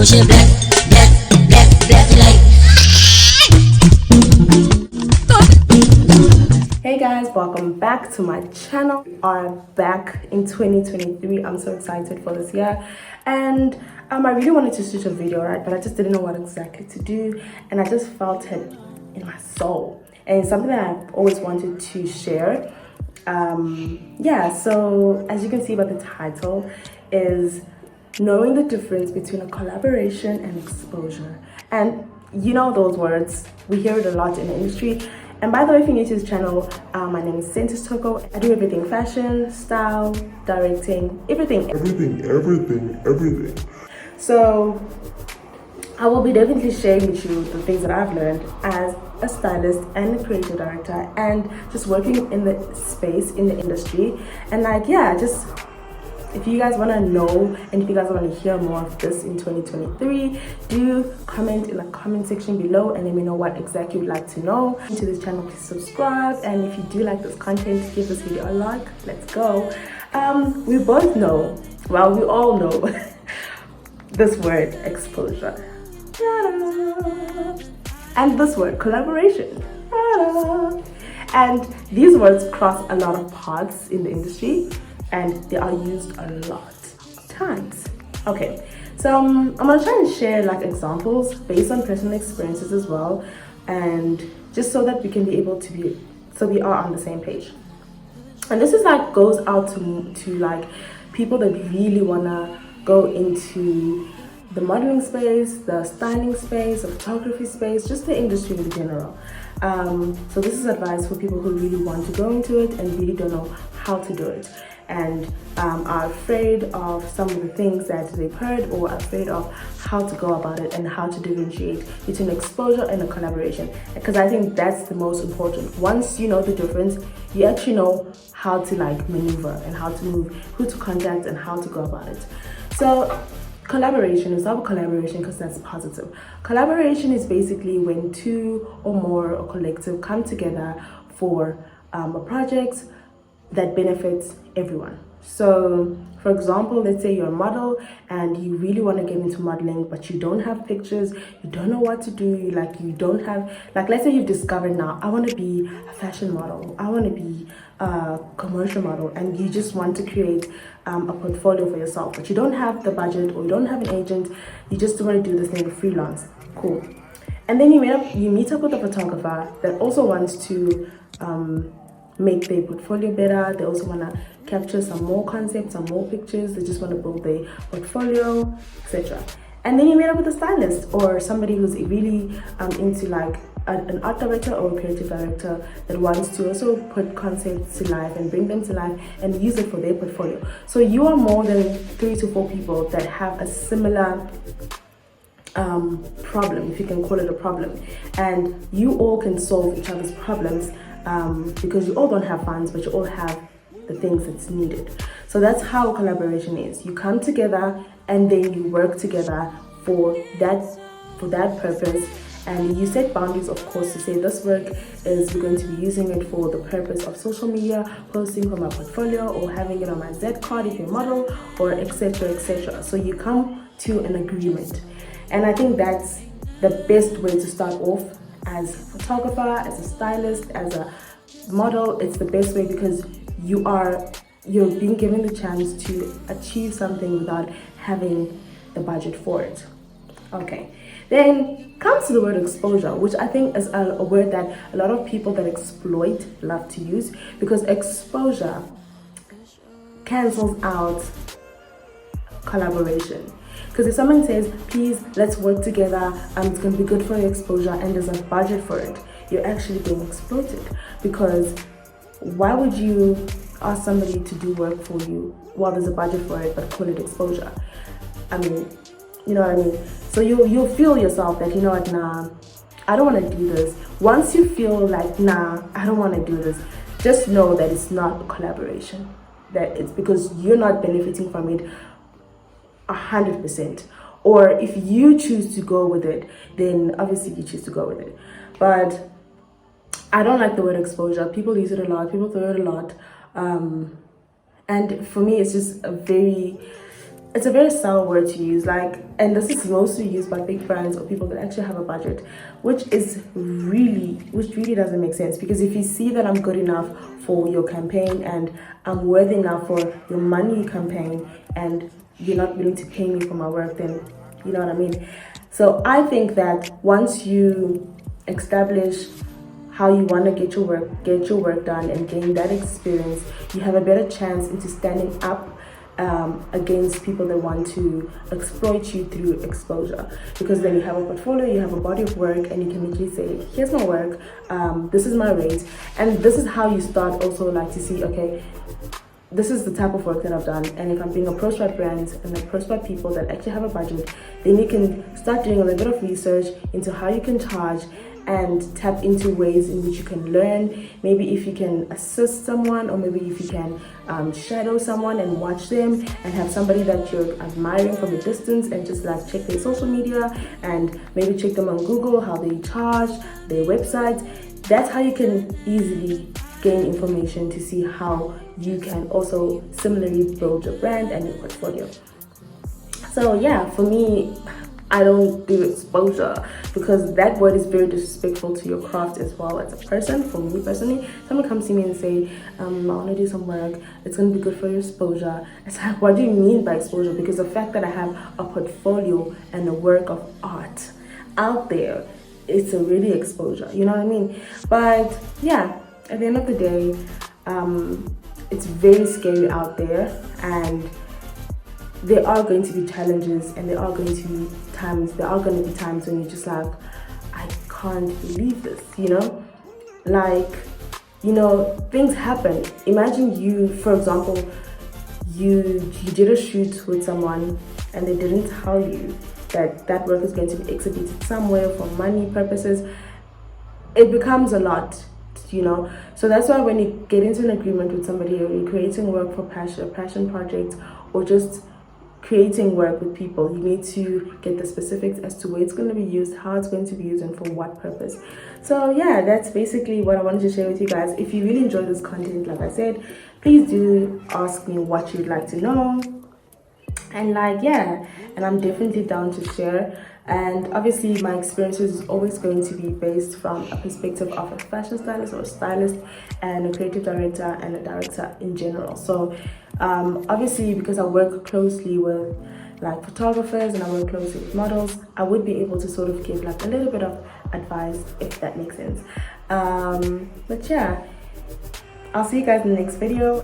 shit black, black, black, black like. Hey guys, welcome back to my channel. We are back in 2023. I'm so excited for this year, and I really wanted to shoot a video, right? But I just didn't know what exactly to do, and I just felt it in my soul, and it's something that I've always wanted to share. Yeah, so as you can see by the title is knowing the difference between a collaboration and exposure. And you know those words, we hear it a lot in the industry. And by the way, if you're new to this channel, my name is stylist. I do everything fashion, style, directing, everything. So I will be definitely sharing with you the things that I've learned as a stylist and a creative director, and just working in the space, in the industry. And like, yeah, just if you guys want to know and if you guys want to hear more of this in 2023, do comment in the comment section below and let me know what exactly you'd like to know. To this channel, please subscribe, and if you do like this content, give this video a like. Let's go. We both know, well, we all know this word exposure and this word collaboration, and these words cross a lot of paths in the industry, and they are used a lot of times. Okay, so I'm gonna try and share like examples based on personal experiences as well, and just so that we can be able to be, so we are on the same page. And this is like goes out to like people that really wanna go into the modeling space, the styling space, the photography space, just the industry in general. So this is advice for people who really want to go into it and really don't know how to do it, and are afraid of some of the things that they've heard, or are afraid of how to go about it and how to differentiate between exposure and a collaboration. Because I think that's the most important. Once you know the difference, you actually know how to like maneuver and how to move, who to contact and how to go about it. So collaboration is not a collaboration because that's positive. Collaboration is basically when two or more or collective come together for a project that benefits everyone. So for example, let's say you're a model and you really want to get into modeling, but you don't have pictures, you don't know what to do, you don't have, like, let's say you've discovered now, I want to be a fashion model, I want to be a commercial model, and you just want to create a portfolio for yourself, but you don't have the budget, or you don't have an agent, you just want to do this thing freelance. Cool. And then you meet up with a photographer that also wants to make their portfolio better. They also want to capture some more concepts, some more pictures. They just want to build their portfolio, etc. And then you meet up with a stylist or somebody who's really into like an art director or a creative director that wants to also put concepts to life and bring them to life and use it for their portfolio. So you are more than 3 to 4 people that have a similar problem, if you can call it a problem, and you all can solve each other's problems, because you all don't have funds, but you all have the things that's needed. So that's how collaboration is. You come together and then you work together for that purpose, and you set boundaries, of course, to say this work is, we're going to be using it for the purpose of social media, posting for my portfolio, or having it on my Z card if you're a model, or etc, etc. So you come to an agreement, and I think that's the best way to start off as a photographer, as a stylist, as a model. It's the best way because you're being given the chance to achieve something without having the budget for it. Okay, then comes to the word exposure, which I think is a word that a lot of people that exploit love to use, because exposure cancels out collaboration. Because if someone says, please, let's work together, it's going to be good for your exposure, and there's a budget for it, you're actually being exploited. Because why would you ask somebody to do work for you while there's a budget for it, but call it exposure? I mean, you know what I mean? So you'll feel yourself that, you know what, nah, I don't want to do this. Once you feel like, nah, I don't want to do this, just know that it's not a collaboration. That it's because you're not benefiting from it 100%. Or if you choose to go with it, then obviously you choose to go with it. But I don't like the word exposure. People use it a lot, people throw it a lot. And for me, it's just a very it's a very sour word to use, like, and this is mostly used by big brands or people that actually have a budget, which really doesn't make sense. Because if you see that I'm good enough for your campaign and I'm worthy enough for your money campaign and you're not willing to pay me for my work, then you know what I mean. So I think that once you establish how you want to get your work done and gain that experience, you have a better chance into standing up against people that want to exploit you through exposure. Because then you have a portfolio, you have a body of work, and you can literally say, here's my work, this is my rate. And this is how you start also like to see, okay, this is the type of work that I've done, and if I'm being approached by brands and approached by people that actually have a budget, then you can start doing a little bit of research into how you can charge and tap into ways in which you can learn. Maybe if you can assist someone, or maybe if you can shadow someone and watch them and have somebody that you're admiring from a distance and just like check their social media and maybe check them on Google, how they charge, their website. That's how you can easily gain information to see how you can also similarly build your brand and your portfolio. So yeah, for me, I don't do exposure because that word is very disrespectful to your craft as well as a person. For me personally, someone comes to me and say, I want to do some work, it's going to be good for your exposure. It's like, what do you mean by exposure? Because the fact that I have a portfolio and a work of art out there, it's already exposure, you know what I mean? But yeah, at the end of the day, it's very scary out there, and there are going to be challenges, and there are going to be times when you're just like, I can't believe this, you know? Like, you know, things happen. Imagine you, for example, you did a shoot with someone and they didn't tell you that that work is going to be exhibited somewhere for money purposes. It becomes a lot, you know. So that's why when you get into an agreement with somebody, or you're creating work for a passion project, or just creating work with people, you need to get the specifics as to where it's going to be used, how it's going to be used, and for what purpose. So yeah, that's basically what I wanted to share with you guys. If you really enjoyed this content, like I said, please do ask me what you'd like to know. And like, yeah, and I'm definitely down to share. And obviously my experience is always going to be based from a perspective of a fashion stylist or a stylist and a creative director and a director in general. So obviously, because I work closely with like photographers and I work closely with models, I would be able to sort of give like a little bit of advice, if that makes sense. But yeah, I'll see you guys in the next video.